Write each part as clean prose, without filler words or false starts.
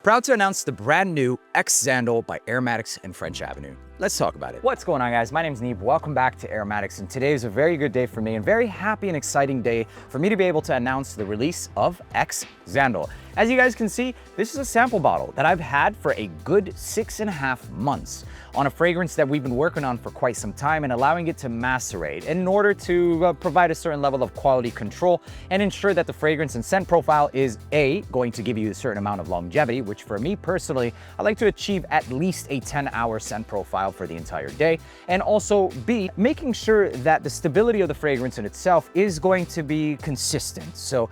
Proud to announce the brand new X Xandal by Aromatix and French Avenue. Let's talk about it. What's going on, guys? My name's Neeb. Welcome back to Aromatix, and today is a very good day for me and very happy and exciting day for me to be able to announce the release of X Xandal. As you guys can see, this is a sample bottle that I've had for a good 6.5 months on a fragrance that we've been working on for quite some time and allowing it to macerate in order to provide a certain level of quality control and ensure that the fragrance and scent profile is A, going to give you a certain amount of longevity, which for me personally, I like to achieve at least a 10-hour scent profile for the entire day, and also B, making sure that the stability of the fragrance in itself is going to be consistent. So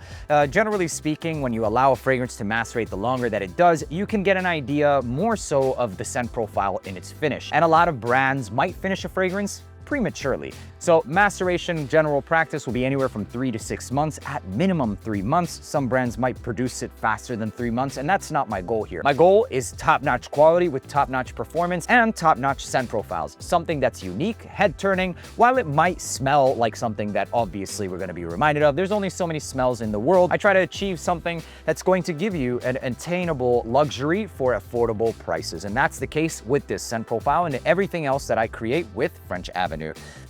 generally speaking, when you allow a fragrance to macerate, the longer that it does, you can get an idea more so of the scent profile in its finish. And a lot of brands might finish a fragrance prematurely. So maceration general practice will be anywhere from 3 to 6 months, at minimum 3 months. Some brands might produce it faster than 3 months, and that's not my goal here. My goal is top-notch quality with top-notch performance and top-notch scent profiles. Something that's unique, head-turning. While it might smell like something that obviously we're gonna be reminded of, there's only so many smells in the world. I try to achieve something that's going to give you an attainable luxury for affordable prices, and that's the case with this scent profile and everything else that I create with French Avenue.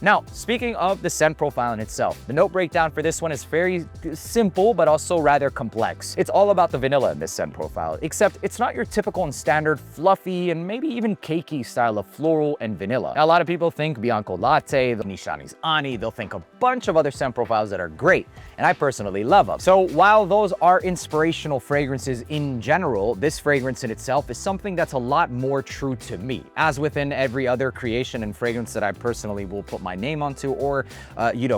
Now, speaking of the scent profile in itself, the note breakdown for this one is very simple, but also rather complex. It's all about the vanilla in this scent profile, except it's not your typical and standard fluffy and maybe even cakey style of floral and vanilla. Now, a lot of people think Bianco Latte, the Nishani's Ani, they'll think a bunch of other scent profiles that are great, and I personally love them. So while those are inspirational fragrances in general, this fragrance in itself is something that's a lot more true to me. As within every other creation and fragrance that I personally will put my name onto or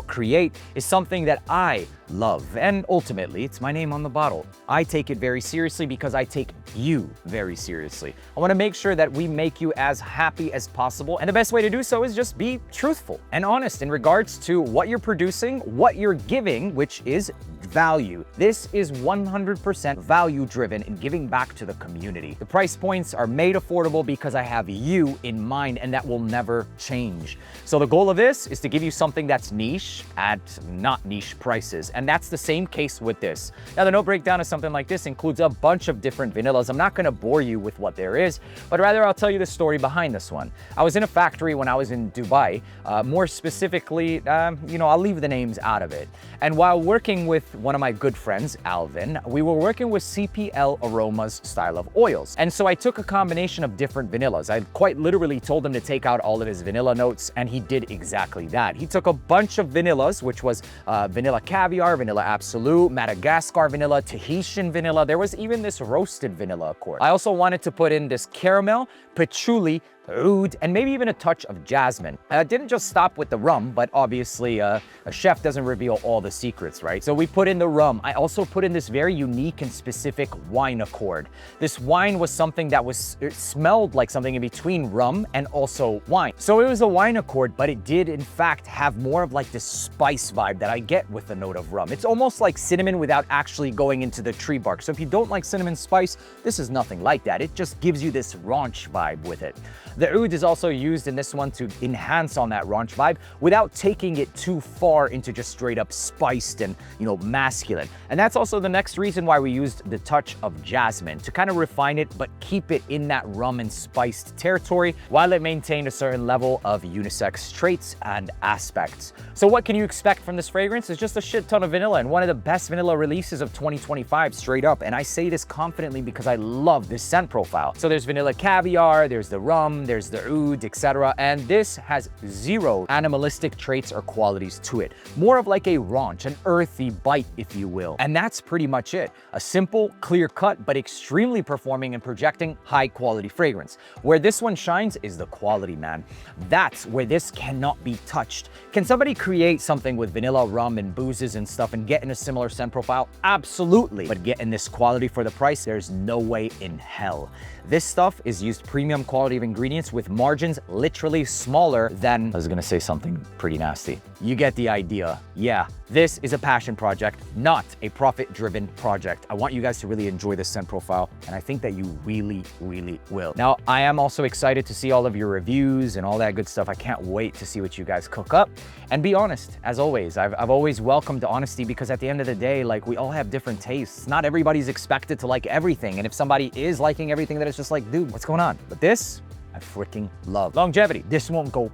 create, is something that I love, and ultimately it's my name on the bottle. I take it very seriously because I take you very seriously. I want to make sure that we make you as happy as possible, and the best way to do so is just be truthful and honest in regards to what you're producing, what you're giving, which is value. This is 100% value driven and giving back to the community. The price points are made affordable because I have you in mind, and that will never change. So the goal of this is to give you something that's niche at not niche prices, and that's the same case with this. Now, the note breakdown of something like this includes a bunch of different vanillas. I'm not going to bore you with what there is, but rather I'll tell you the story behind this one. I was in a factory when I was in Dubai, more specifically, I'll leave the names out of it. And while working with one of my good friends, Alvin, we were working with CPL Aroma's style of oils. And so I took a combination of different vanillas. I quite literally told him to take out all of his vanilla notes, and he did exactly that. He took a bunch of vanillas, which was vanilla caviar, vanilla absolute, Madagascar vanilla, Tahitian vanilla. There was even this roasted vanilla accord. I also wanted to put in this caramel, patchouli, oud, and maybe even a touch of jasmine. Didn't just stop with the rum, but obviously a chef doesn't reveal all the secrets, right? So we put in the rum. I also put in this very unique and specific wine accord. This wine was something that it smelled like something in between rum and also wine. So it was a wine accord, but it did in fact have more of like this spice vibe that I get with the note of rum. It's almost like cinnamon without actually going into the tree bark. So if you don't like cinnamon spice, this is nothing like that. It just gives you this raunch vibe with it. The oud is also used in this one to enhance on that raunch vibe without taking it too far into just straight up spiced and, masculine. And that's also the next reason why we used the touch of jasmine, to kind of refine it, but keep it in that rum and spiced territory while it maintained a certain level of unisex traits and aspects. So what can you expect from this fragrance? It's just a shit ton of vanilla, and one of the best vanilla releases of 2025 straight up. And I say this confidently because I love this scent profile. So there's vanilla caviar, there's the rum, there's the oud, etc. And this has zero animalistic traits or qualities to it. More of like a raunch, an earthy bite, if you will. And that's pretty much it. A simple, clear cut, but extremely performing and projecting high quality fragrance. Where this one shines is the quality, man. That's where this cannot be touched. Can somebody create something with vanilla, rum, and boozes and stuff and get in a similar scent profile? Absolutely. But getting this quality for the price, there's no way in hell. This stuff is used premium quality of ingredients with margins literally smaller than, I was gonna say something pretty nasty. You get the idea. Yeah, this is a passion project project, not a profit-driven project. I want you guys to really enjoy this scent profile, and I think that you really, really will. Now, I am also excited to see all of your reviews and all that good stuff. I can't wait to see what you guys cook up. And be honest, as always. I've always welcomed honesty, because at the end of the day, like, we all have different tastes. Not everybody's expected to like everything. And if somebody is liking everything, then it's just like, dude, what's going on? But this, I freaking love. Longevity, this won't go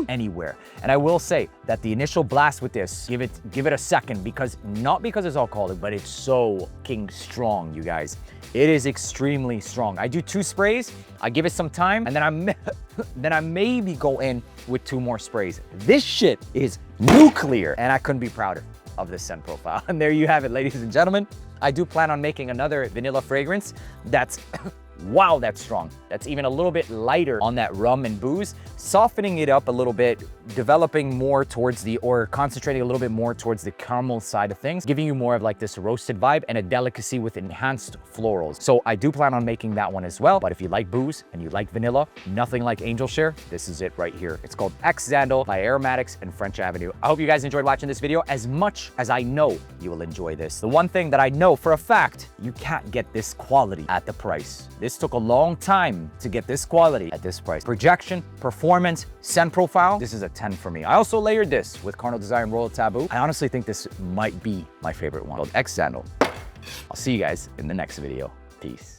anywhere. And I will say that the initial blast with this, give it a second, because not because it's alcoholic, but it's so king strong, you guys. It is extremely strong. I do 2 sprays, I give it some time, and then I maybe go in with 2 more sprays. This shit is nuclear, and I couldn't be prouder of this scent profile. And there you have it, ladies and gentlemen. I do plan on making another vanilla fragrance that's wow, that's strong. That's even a little bit lighter on that rum and booze, softening it up a little bit, developing more towards or concentrating a little bit more towards the caramel side of things, giving you more of like this roasted vibe and a delicacy with enhanced florals. So I do plan on making that one as well. But if you like booze and you like vanilla, nothing like Angel Share, this is it right here. It's called X Xandal by Aromatix and French Avenue. I hope you guys enjoyed watching this video as much as I know you will enjoy this. The one thing that I know for a fact, you can't get this quality at the price. This took a long time to get this quality at this price. Projection, performance, scent profile, this is a 10 for me. I also layered this with Carnal Desire and Royal Taboo. I honestly think this might be my favorite one, called X Xandal. I'll see you guys in the next video. Peace.